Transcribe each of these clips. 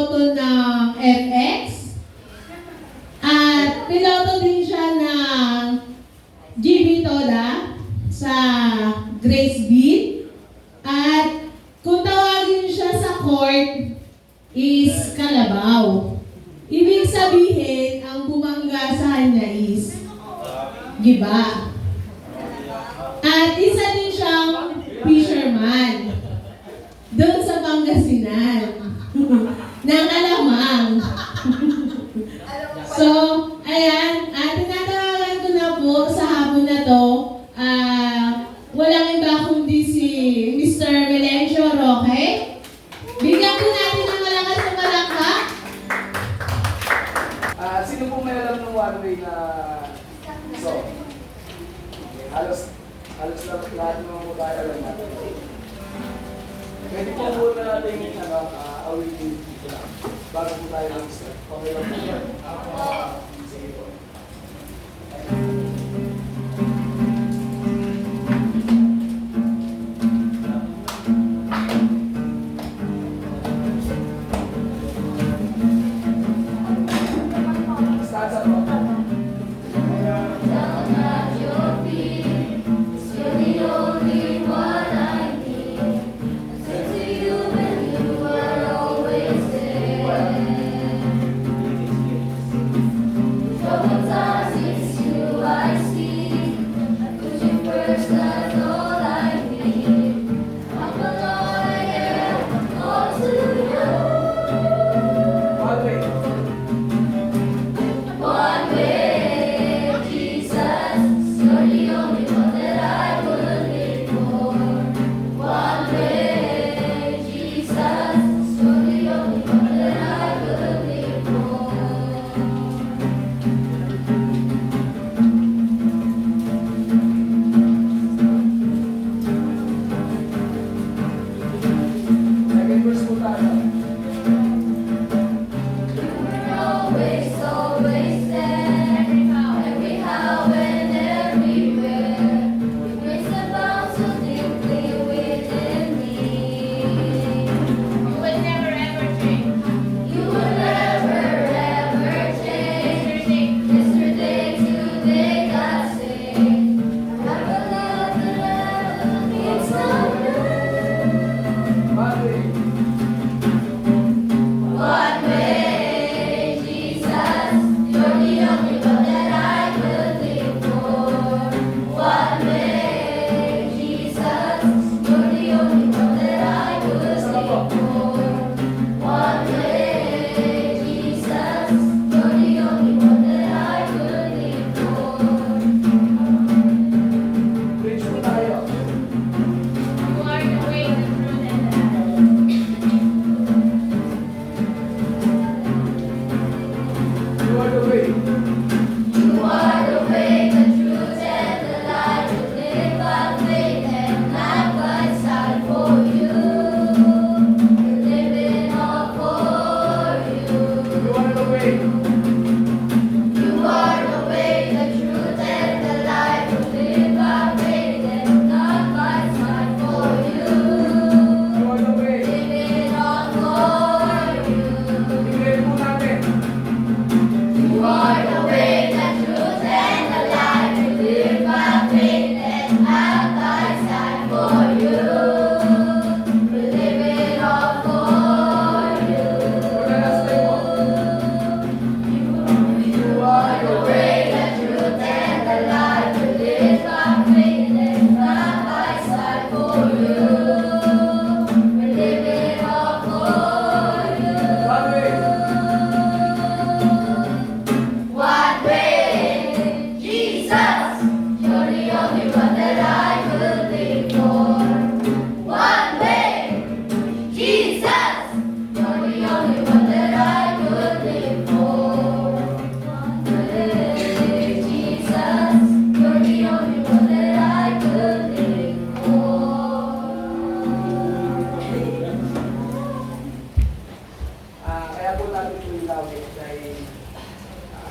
piloto ng FX. At piloto din siya ng GB Toda sa Graceville. At kung tawagin siya sa court is Kalabaw. Ibig sabihin, ang bumangga sa kanya is Giba. At isa din siyang fisherman doon sa Pangasinan ng Alamang. So, ayan, tinatawagan ko na po sa hapon na to, walang iba kundi si Mr. Melencio Roque. Bigyan po natin ng malakas na palakpak. Sino po may alam ng one way na song? Halos lahat ng mga tayo alam natin. Pwede po muna natin awitin dito lang. Bago po tayo mag-start. Okay lang po yan. Sige po. Stanza po.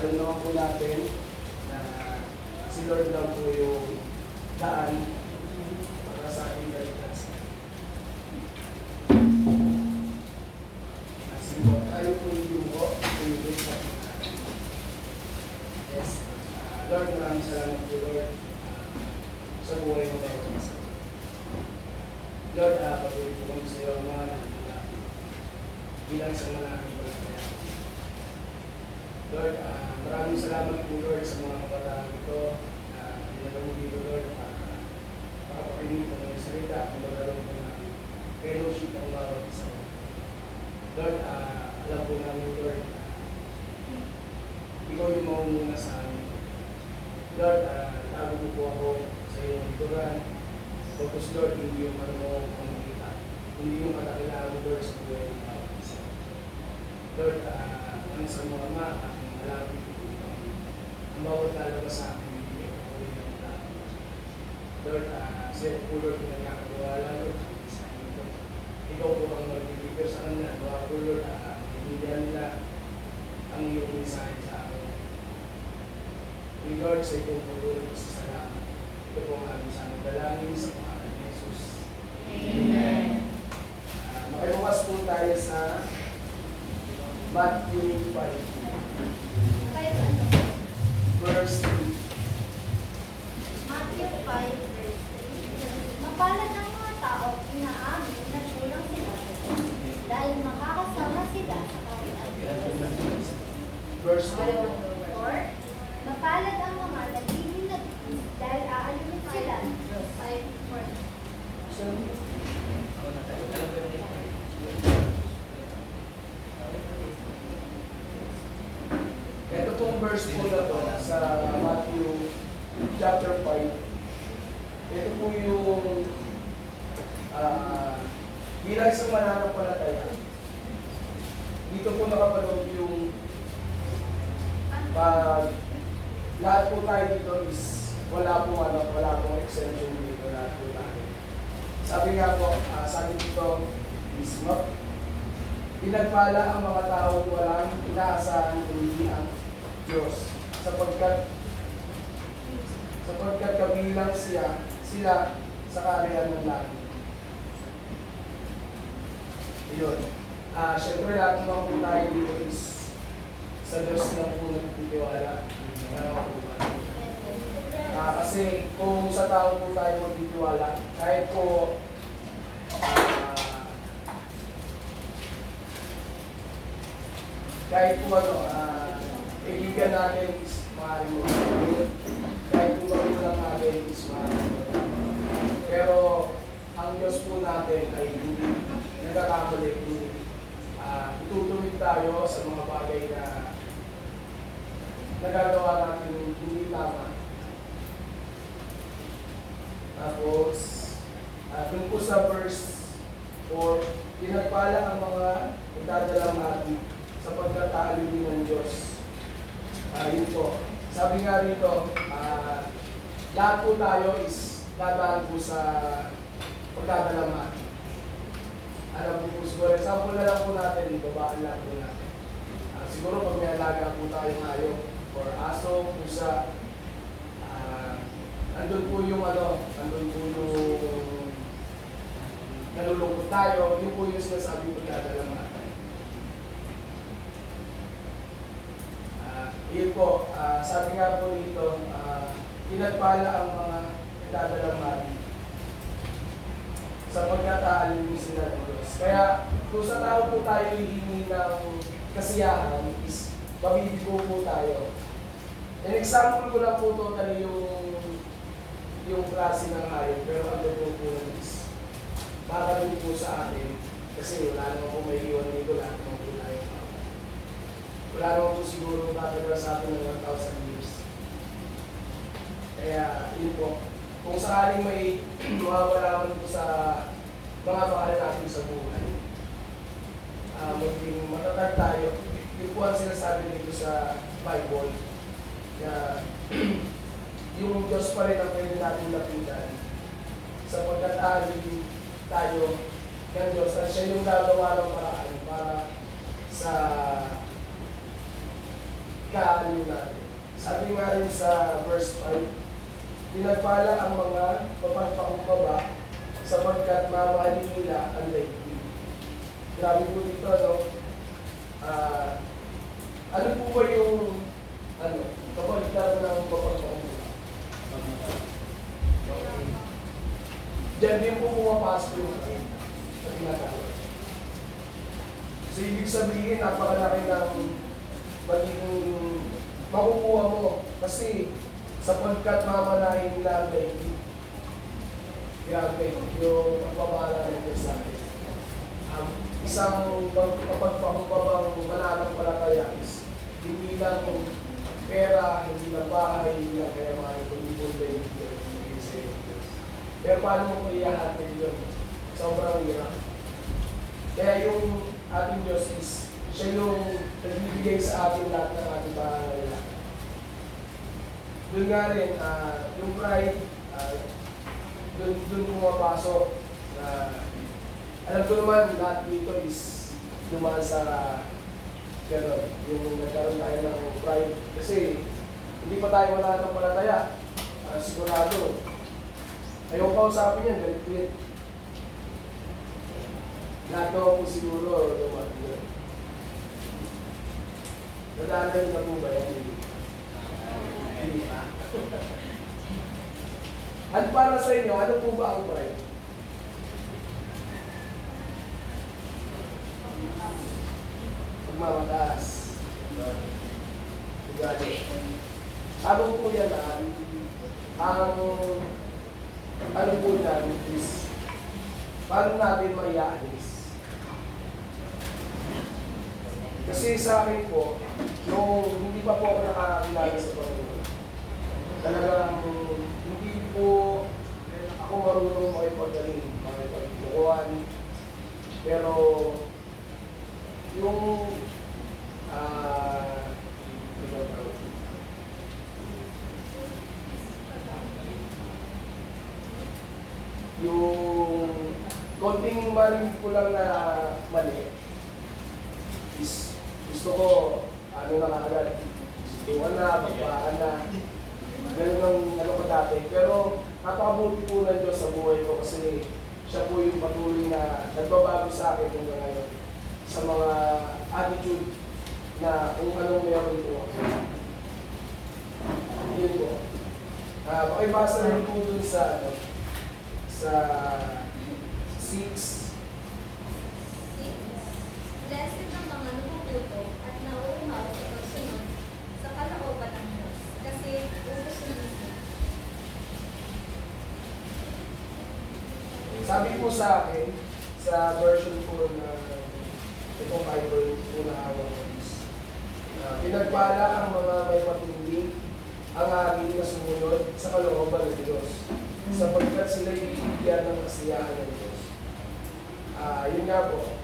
alam naman po natin na si Lord lang po yung daan para sa ating kaligtasan. Sige po, tayo Lord, maraming salamat po, Lord, sa buhay mo tayo. Lord, patuloy po kami sa iyo, mga bilang sa mga pagkakaya. Lord, maraming salamat po, Lord, sa mga kabataan ito na pinagawa mo dito, Lord, makapakinig po ng salita at magagawa po ng fellowship ang bawat isa. Lord, alam po namin, Lord, ikaw yung maumuna sa amin. Lord, tago mo po ako sa iyong likuran. Focus, Lord, hindi yung marunong pamagkita. Hindi yung katakilaan mo, Lord, sa buhay ng bawat isa. Lord, ang sa mga ama, aking malapit po ito. Ang bawat lalabas sa akin, hindi ako po yung malapit. Lord, sa iyo po, Lord, pinagkakatiwala, Lord, sa inyo. Ikaw po ang mag-deliver sa kanila. Mga po, Lord, hindihan nila ang iyong mensahe sa akin. We Lord, sa itong pagulong sa salamat. Ito po ang aming sa aming dalangin sa pangalan ni Jesus. Amen. Makibukas po tayo sa Matthew 5, verse 3. Matthew 5, verse 3. Mapalad ang mga tao inaamin na kulang sila dahil makakasama sila sa kawilan. Verse 4. Or, mapalad ang mga nagiging nagiging dahil aalumin sila sa 5:4. Ito pong verse po na to sa Matthew chapter 5. Ito po yung bilang sa mananampalataya. Dito po nakapanood yung lahat po tayo dito is wala pong exemption dito, lahat po tayo. Sabi nga po, sabi dito is pinagpala ang mga tao walang inaasahan kundi ang Diyos sapagkat kabilang sila sa kaharian ng langit. Yun. Siyempre lahat naman po tayo dito is sa Diyos lang po nagtitiwala. Kasi kung sa tao po tayo magtitiwala, kahit po kaibigan natin is maaaring magpapagod. Kahit po magulang natin is maaaring magpapagod. Pero ang Diyos po natin ay hindi nagkakamali. Itutuloy tayo sa mga bagay na nagagawa natin hindi tama. Tapos, dun po sa verse 4, pinagpala ang mga nagdadalang natin sa pagkataalin ng Diyos. Yun po. Sabi nga rito, lahat po tayo is dadaan po sa pagdadalang natin. Alam po siguro, example na lang po natin, babaan lang po natin. Siguro pag may alaga po tayong hayop or aso, pusa, andun po yung nalulungkot tayo, yun po yung sinasabi ko dadala natin. Yun po, sabi nga po dito, pinagpala ang mga dadala natin sa pagkataalin sila ng Diyos. Kaya kung sa tao po tayo hihingi ng kasiyahan is mabibigo po tayo. An example ko lang po totally yung klase ng hayop, pero ang po po is makakalimutin po sa atin kasi wala naman po may iwan dito, lahat naman po tayo. Wala naman po siguro tatagal sa atin ng 1,000 years. Kaya yun po, kung sakaling may mawawala man po sa mga mahal natin sa buhay, maging matatag tayo. Yun po ang sinasabi dito sa Bible. Kaya yung Diyos pa rin ang pwede natin lapitan sapagkat alin tayo ng Diyos at siya yung gagawa ng paraan para sa kaalin natin. Sabi nga rin sa verse 5, pinagpala ang mga mapagpakumbaba sapagkat mamahalin nila ang daigdig. Grabe po dito, no? Ano po ba yung kapalitan ng mapagpakumbaba? pumapasok yung kain na tinatawag. So, ibig sabihin, napakalaki ng magiging makukuha mo. Kasi, sapagkat mamanahin nila ang daigdig. Grabe, yung pagbabahala ng Diyos sa atin. Isang kapagpapabang mananampalataya is hindi lang pera, hindi lang bahay, hindi lang kayamanan, kundi po daigdig. Pero paano mo iyahatin yun? Sobrang hirap. Kaya yung ating Diyos is, siya yung nagbibigay sa atin lahat ng ating pangangailangan. Doon nga rin, yung pride, doon pumapasok na alam ko naman lahat dito is dumaan sa gano'n, yung nagkaroon tayo ng pride. Kasi hindi pa tayo wala ng palataya, sigurado. Ayaw ko usapin yan, galit-galit. Lahat ko siguro dumaan yun. Nadaanan na po ba yan? Hindi pa. At para sa inyo, ano po ba ang pride? Pagmamataas. Ugali. Habang po yan ang ano po yan is paano natin maiaalis? Kasi sa akin po, nung hindi pa po ako nakakilala sa Panginoon, talagang hindi po ako marunong makipagaling, makipaglukuhan. Pero yung yung konting mali ko lang na mali is gusto ko ano na agad iwan na, pagbaan na ganun ang ano ko dati. Pero napakabuti po ng Diyos sa buhay ko kasi siya po yung patuloy na nagbabago sa akin hanggang ngayon sa mga attitude na kung anong meron po. Yun po. Pakibasa rin po dun sa sa 6. Blessed ang mga numuputo at nauumaw sa pagsunod sa kalooban ng Diyos, kasi uusunin niya. Sabi po sa akin, sa version po na itong Bible po na hawak ko is, pinagpala ang mga may patuloy ang aking nasumunod sa kalooban ng Diyos, sapagkat sila'y bibigyan ng kasiyahan ng Diyos. Yun nga po,